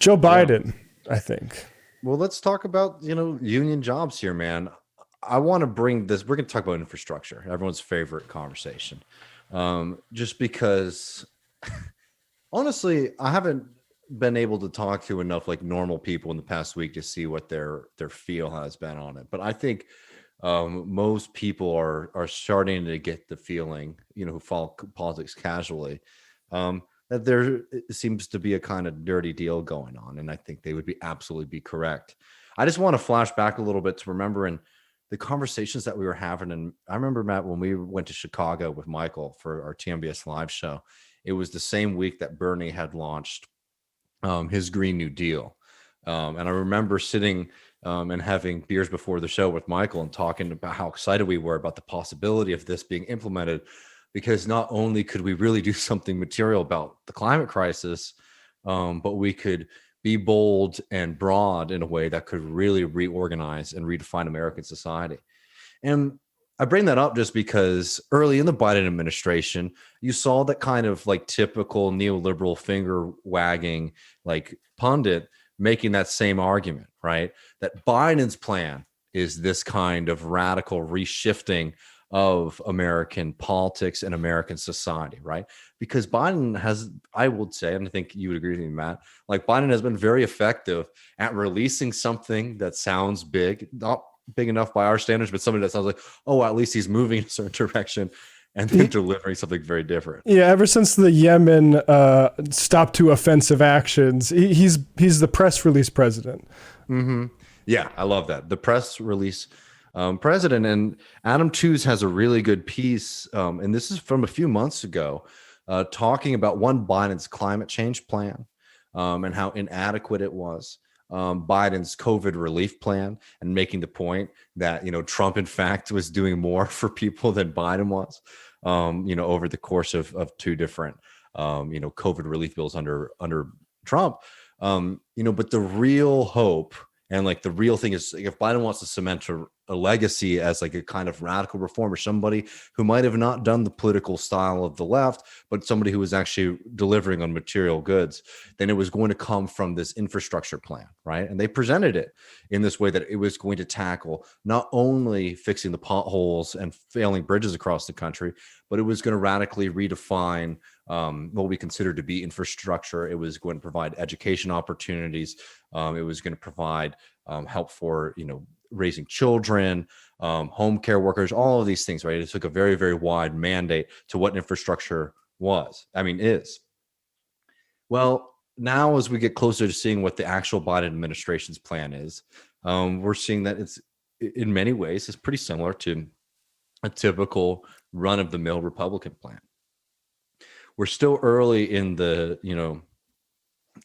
Joe Biden, I think. Well, let's talk about, union jobs here, man. I want to bring this. We're going to talk about infrastructure, everyone's favorite conversation. Just because, honestly, I haven't been able to talk to enough like normal people in the past week to see what their feel has been on it. But I think most people are starting to get the feeling, who follow politics casually, that there seems to be a kind of dirty deal going on, and I think they would be absolutely be correct. I just want to flash back a little bit to remembering the conversations that we were having, and I remember, Matt, when we went to Chicago with Michael for our TMBS live show. It was the same week that Bernie had launched his Green New Deal. And I remember sitting and having beers before the show with Michael and talking about how excited we were about the possibility of this being implemented, because not only could we really do something material about the climate crisis, but we could be bold and broad in a way that could really reorganize and redefine American society. And I bring that up just because early in the Biden administration, you saw that kind of like typical neoliberal finger wagging, like pundit making that same argument, right? That Biden's plan is this kind of radical reshifting of American politics and American society, right? Because Biden has, I would say, and I think you would agree with me, Matt, like Biden has been very effective at releasing something that sounds big, not big enough by our standards, but something that sounds like, oh, at least he's moving in a certain direction, and then delivering something very different. Yeah, ever since the Yemen stop to offensive actions, he's the press release president. Mm-hmm. Yeah, I love that. The press release president. And Adam Tooze has a really good piece, and this is from a few months ago, talking about Biden's climate change plan and how inadequate it was. Biden's COVID relief plan, and making the point that Trump in fact was doing more for people than Biden was, over the course of two different COVID relief bills under Trump. But the real hope and like the real thing is, if Biden wants to cement a legacy as like a kind of radical reformer, somebody who might have not done the political style of the left, but somebody who was actually delivering on material goods, then it was going to come from this infrastructure plan, right? And they presented it in this way that it was going to tackle not only fixing the potholes and failing bridges across the country, but it was going to radically redefine what we consider to be infrastructure. It was going to provide education opportunities. It was going to provide help for, raising children, home care workers, all of these things, right? It took a very, very wide mandate to what infrastructure is. Well, now as we get closer to seeing what the actual Biden administration's plan is, we're seeing that it's, in many ways, is pretty similar to a typical run-of-the-mill Republican plan. We're still early in the,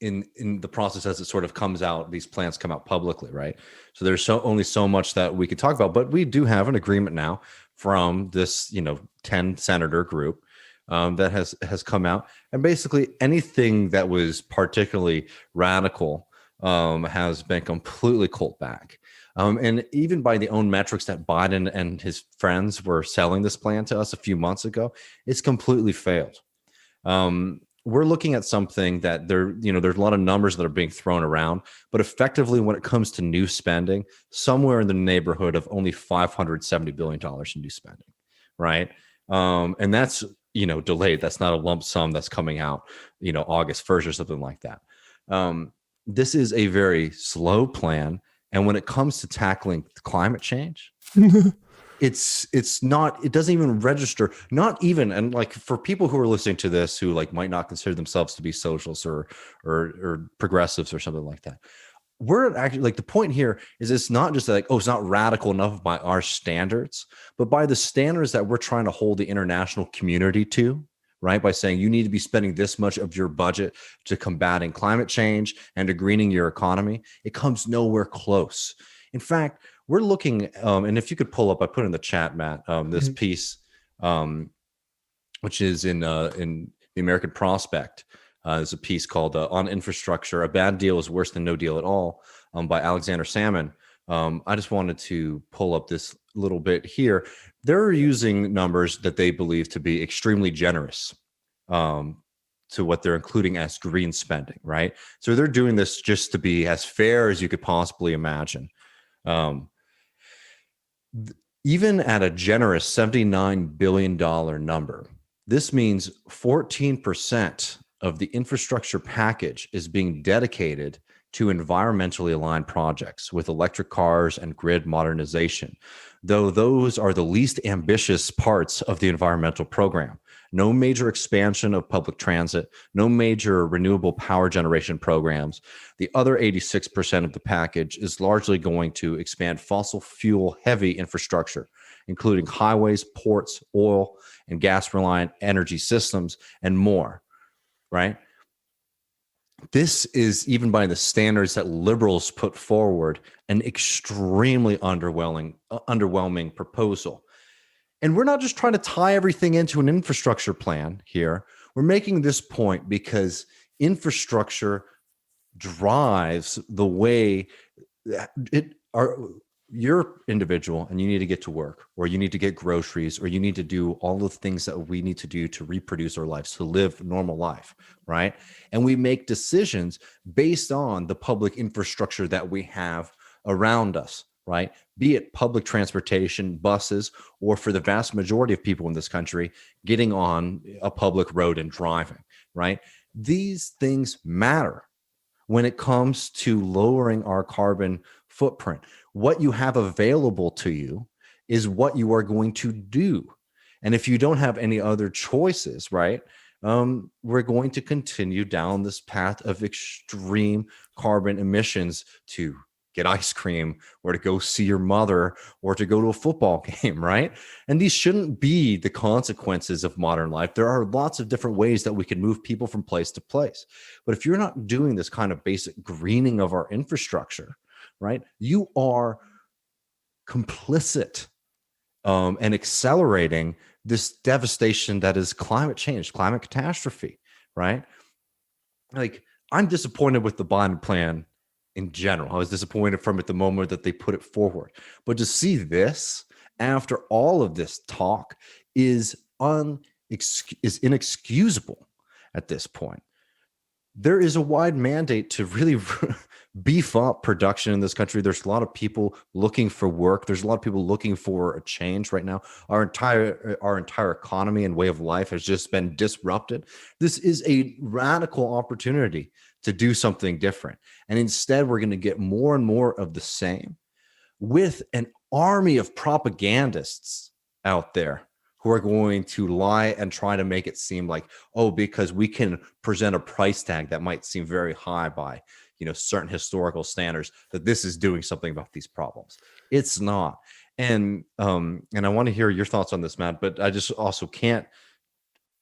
in the process as it sort of comes out. These plans come out publicly, right? So there's only so much that we could talk about, but we do have an agreement now from this, 10 senator group that has come out, and basically anything that was particularly radical has been completely culled back. And even by the own metrics that Biden and his friends were selling this plan to us a few months ago, it's completely failed. We're looking at something that there's a lot of numbers that are being thrown around, but effectively when it comes to new spending, somewhere in the neighborhood of only $570 billion in new spending, right? And that's, delayed. That's not a lump sum that's coming out, August 1st or something like that. This is a very slow plan. And when it comes to tackling climate change, it's not, it doesn't even register, not even, and like for people who are listening to this who like might not consider themselves to be socialists or progressives or something like that. We're actually, like, the point here is it's not just like, oh, it's not radical enough by our standards, but by the standards that we're trying to hold the international community to, right? By saying you need to be spending this much of your budget to combating climate change and to greening your economy. It comes nowhere close. In fact, we're looking, and if you could pull up, I put in the chat, Matt, this piece, which is in the American Prospect. There's a piece called "On Infrastructure: A Bad Deal is Worse Than No Deal at All" by Alexander Salmon. I just wanted to pull up this little bit here. They're using numbers that they believe to be extremely generous to what they're including as green spending, right? So they're doing this just to be as fair as you could possibly imagine. Um, Even at a generous $79 billion number, this means 14% of the infrastructure package is being dedicated to environmentally aligned projects with electric cars and grid modernization, though those are the least ambitious parts of the environmental program. No major expansion of public transit, no major renewable power generation programs. The other 86% of the package is largely going to expand fossil fuel heavy infrastructure, including highways, ports, oil and gas reliant energy systems, and more, right? This is, even by the standards that liberals put forward, an extremely underwhelming proposal. And we're not just trying to tie everything into an infrastructure plan here. We're making this point because infrastructure drives the way you're individual and you need to get to work, or you need to get groceries, or you need to do all the things that we need to do to reproduce our lives, to live normal life, right? And we make decisions based on the public infrastructure that we have around us, right? Be it public transportation, buses, or for the vast majority of people in this country, getting on a public road and driving, right? These things matter when it comes to lowering our carbon footprint. What you have available to you is what you are going to do. And if you don't have any other choices, right, we're going to continue down this path of extreme carbon emissions to get ice cream, or to go see your mother, or to go to a football game, right? And these shouldn't be the consequences of modern life. There are lots of different ways that we can move people from place to place. But if you're not doing this kind of basic greening of our infrastructure, right, you are complicit and accelerating this devastation that is climate change, climate catastrophe, right? Like, I'm disappointed with the Biden plan in general. I was disappointed from it the moment that they put it forward. But to see this after all of this talk is inexcusable at this point. There is a wide mandate to really beef up production in this country. There's a lot of people looking for work. There's a lot of people looking for a change right now. Our entire economy and way of life has just been disrupted. This is a radical opportunity to do something different. And instead, we're going to get more and more of the same, with an army of propagandists out there who are going to lie and try to make it seem like, oh, because we can present a price tag that might seem very high by, certain historical standards, that this is doing something about these problems. It's not. And I want to hear your thoughts on this, Matt, but I just also can't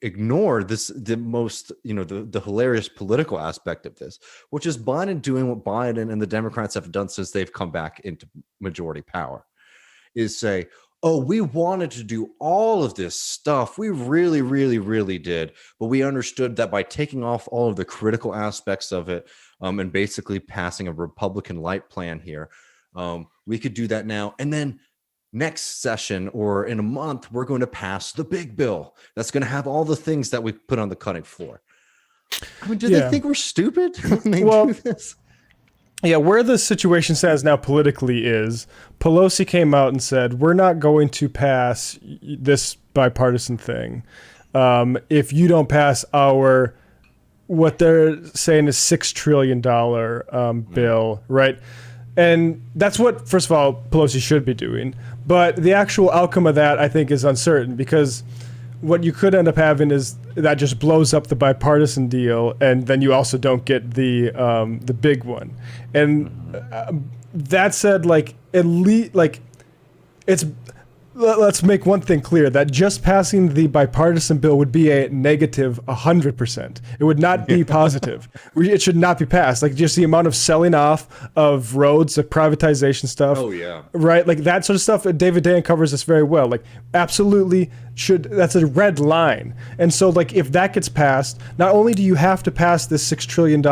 ignore the hilarious political aspect of this, which is Biden doing what Biden and the Democrats have done since they've come back into majority power, is say, oh, we wanted to do all of this stuff. We really, really, really did. But we understood that by taking off all of the critical aspects of it, and basically passing a Republican light plan here, we could do that now. And then next session, or in a month, we're going to pass the big bill that's going to have all the things that we put on the cutting floor. I mean, do they think we're stupid when they do this? Yeah, where the situation stands now politically is Pelosi came out and said, we're not going to pass this bipartisan thing if you don't pass our, what they're saying is $6 trillion bill, right? And that's what, first of all, Pelosi should be doing. But the actual outcome of that, I think, is uncertain, because what you could end up having is that just blows up the bipartisan deal, and then you also don't get the big one. And that said, let's make one thing clear, that just passing the bipartisan bill would be a negative 100%. It would not be positive. It should not be passed. Like, just the amount of selling off of roads, the privatization stuff. Oh, yeah. Right? Like, that sort of stuff. David Dan covers this very well. Like, absolutely that's a red line. And so, like, if that gets passed, not only do you have to pass this $6 trillion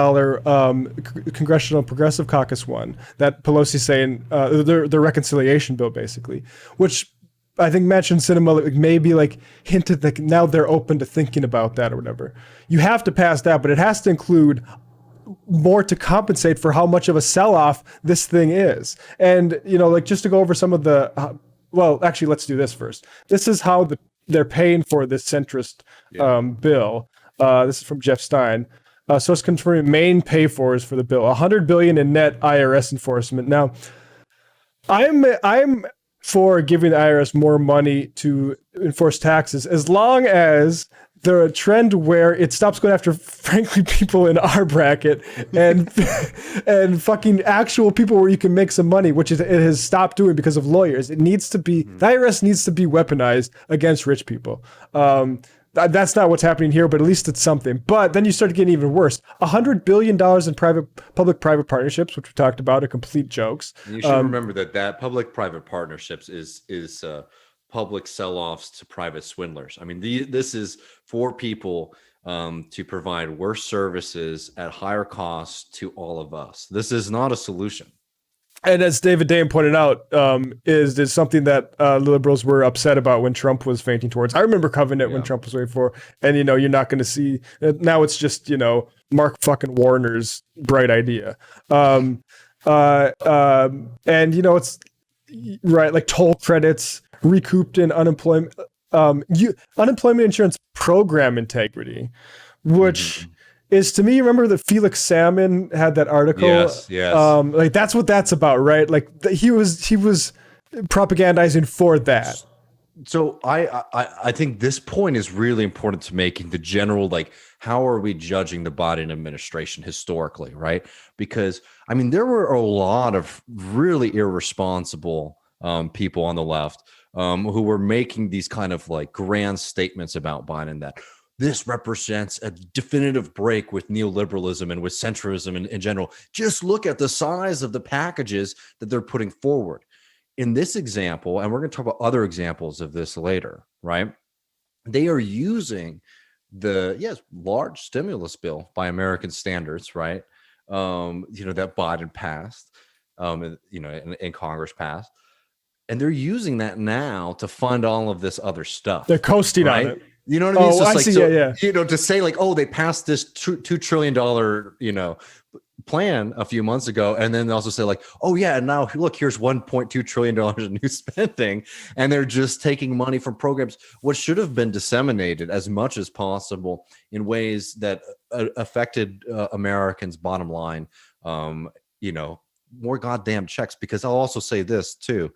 Congressional Progressive Caucus one that Pelosi's saying, the reconciliation bill, basically, which I think mentioned cinema, like maybe like hinted that now they're open to thinking about that or whatever. You have to pass that, but it has to include more to compensate for how much of a sell-off this thing is. And like just to go over some of the well, actually, let's do this first. This is how they're paying for this centrist bill. This is from Jeff Stein. Source confirming main pay-fors for the bill: $100 billion in net IRS enforcement. Now, I'm for giving the IRS more money to enforce taxes, as long as the trend where it stops going after, frankly, people in our bracket and and fucking actual people where you can make some money, which it has stopped doing because of lawyers. It needs to be, the IRS needs to be weaponized against rich people. That's not what's happening here, but at least it's something. But then you start getting even worse. $100 billion in public-private partnerships, which we talked about, are complete jokes. You should remember that public-private partnerships is public sell-offs to private swindlers. I mean, this is for people to provide worse services at higher costs to all of us. This is not a solution. And as David Dame pointed out, is something that liberals were upset about when Trump was fainting towards. I remember covering it when Trump was waiting for, and you're not going to see now. It's just Mark fucking Warner's bright idea, and it's right, like toll credits recouped in unemployment insurance program integrity, which. Is, to me, remember that Felix Salmon had that article? Yes. Like that's what that's about, right? Like he was propagandizing for that. So I think this point is really important to making the general, like, how are we judging the Biden administration historically, right? Because I mean, there were a lot of really irresponsible people on the left who were making these kind of like grand statements about Biden that this represents a definitive break with neoliberalism and with centrism in general. Just look at the size of the packages that they're putting forward. In this example, and we're going to talk about other examples of this later, right? They are using the large stimulus bill by American standards, right? That Biden passed, and Congress passed. And they're using that now to fund all of this other stuff. They're coasting right? on it. You know what I mean? Oh, I see. Yeah. To say like, oh, they passed this $2 trillion, plan a few months ago. And then they also say like, oh yeah, and now look, here's $1.2 trillion in new spending. And they're just taking money from programs, what should have been disseminated as much as possible in ways that affected Americans' bottom line, more goddamn checks. Because I'll also say this too.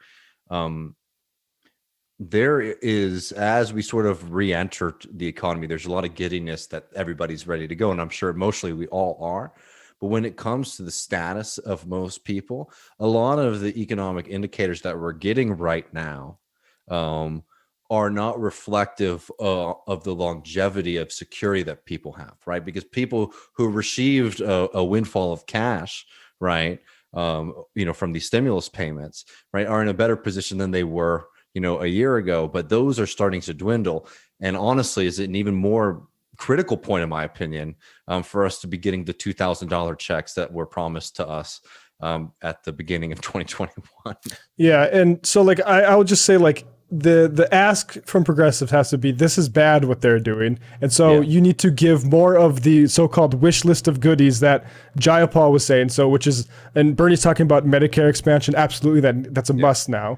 There is, as we sort of re-enter the economy, there's a lot of giddiness that everybody's ready to go. And I'm sure emotionally we all are. But when it comes to the status of most people, a lot of the economic indicators that we're getting right now are not reflective of the longevity of security that people have, right? Because people who received a windfall of cash, right, from these stimulus payments, right, are in a better position than they were a year ago, but those are starting to dwindle. And honestly, is an even more critical point, in my opinion, for us to be getting the $2,000 checks that were promised to us at the beginning of 2021. Yeah, and so like I would just say like the ask from progressives has to be, this is bad what they're doing, and so you need to give more of the so-called wish list of goodies that Jayapal was saying. So which is, and Bernie's talking about Medicare expansion. Absolutely, that's a must now.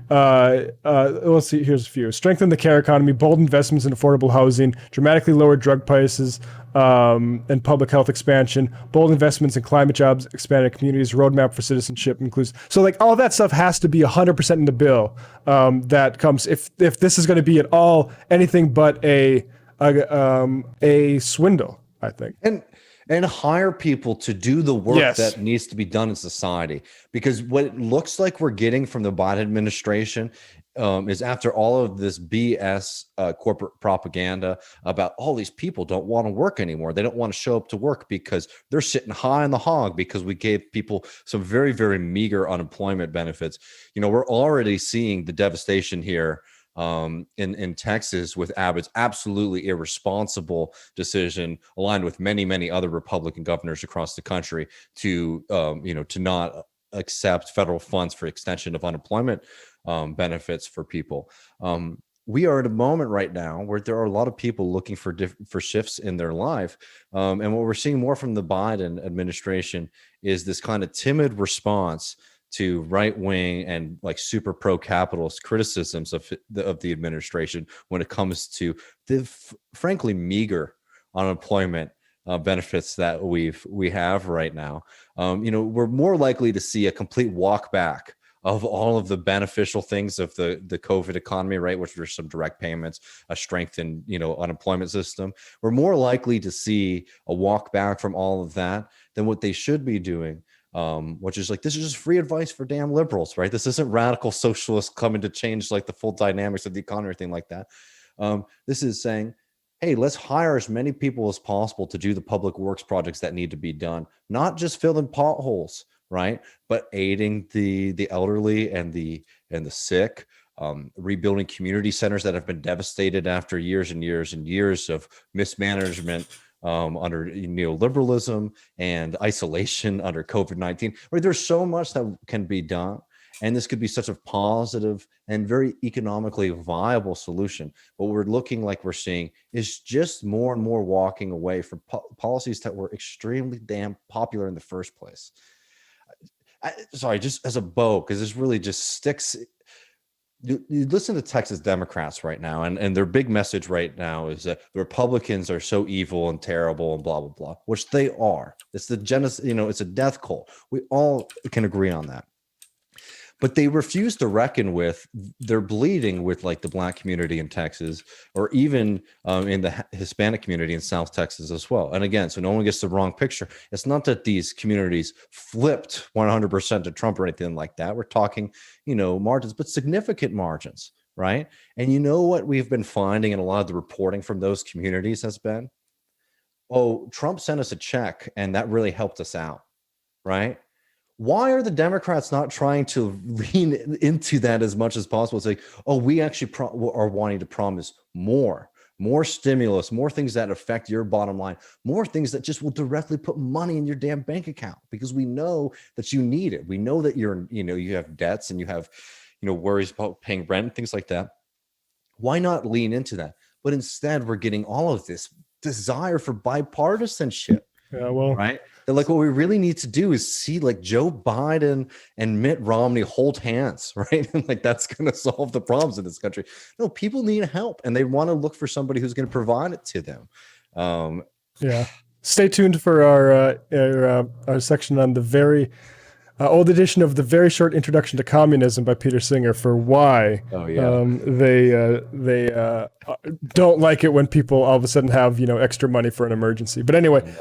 Let's see. Here's a few: strengthen the care economy, bold investments in affordable housing, dramatically lower drug prices, and public health expansion, bold investments in climate jobs, expanded communities, roadmap for citizenship includes. So like all that stuff has to be 100% in the bill. That comes if this is going to be at all anything but a swindle, I think. And hire people to do the work that needs to be done in society. Because what it looks like we're getting from the Biden administration is, after all of this BS corporate propaganda about all these people don't want to work anymore. They don't want to show up to work because they're sitting high on the hog because we gave people some very, very meager unemployment benefits. We're already seeing the devastation here in Texas with Abbott's absolutely irresponsible decision, aligned with many, many other Republican governors across the country, to not accept federal funds for extension of unemployment benefits for people. We are at a moment right now where there are a lot of people looking for shifts in their life. And what we're seeing more from the Biden administration is this kind of timid response to right-wing and like super pro-capitalist criticisms of the administration when it comes to the frankly meager unemployment benefits that we have right now. We're more likely to see a complete walk back of all of the beneficial things of the COVID economy, right? Which are some direct payments, a strengthened, unemployment system. We're more likely to see a walk back from all of that than what they should be doing, which is like, this is just free advice for damn liberals, right? This isn't radical socialists coming to change like the full dynamics of the economy or anything like that. This is saying, hey, let's hire as many people as possible to do the public works projects that need to be done, not just fill in potholes, right? But aiding the elderly and the sick, rebuilding community centers that have been devastated after years and years and years of mismanagement under neoliberalism and isolation under COVID-19. Right? There's so much that can be done. And this could be such a positive and very economically viable solution. What we're looking like we're seeing is just more and more walking away from policies that were extremely damn popular in the first place. Sorry, just as a bow, because this really just sticks. You listen to Texas Democrats right now, and their big message right now is that the Republicans are so evil and terrible and blah, blah, blah, which they are. It's the it's a death cult. We all can agree on that. But they refuse to reckon with their bleeding with like the Black community in Texas, or even in the Hispanic community in South Texas as well. And again, so no one gets the wrong picture. It's not that these communities flipped 100% to Trump or anything like that. We're talking, margins, but significant margins, right? And you know what we've been finding in a lot of the reporting from those communities has been, oh, Trump sent us a check and that really helped us out, right? Why are the Democrats not trying to lean into that as much as possible? It's like, oh, we actually are wanting to promise more stimulus, more things that affect your bottom line, more things that just will directly put money in your damn bank account, because we know that you need it. We know that you have debts and you have, worries about paying rent and things like that. Why not lean into that? But instead, we're getting all of this desire for bipartisanship. Yeah, well, right. They're like, what we really need to do is see like Joe Biden and Mitt Romney hold hands, right? And like, that's going to solve the problems in this country. No, people need help and they want to look for somebody who's going to provide it to them. Yeah. Stay tuned for our section on the very old edition of the very short introduction to communism by Peter Singer for why they don't like it when people all of a sudden have extra money for an emergency. But anyway,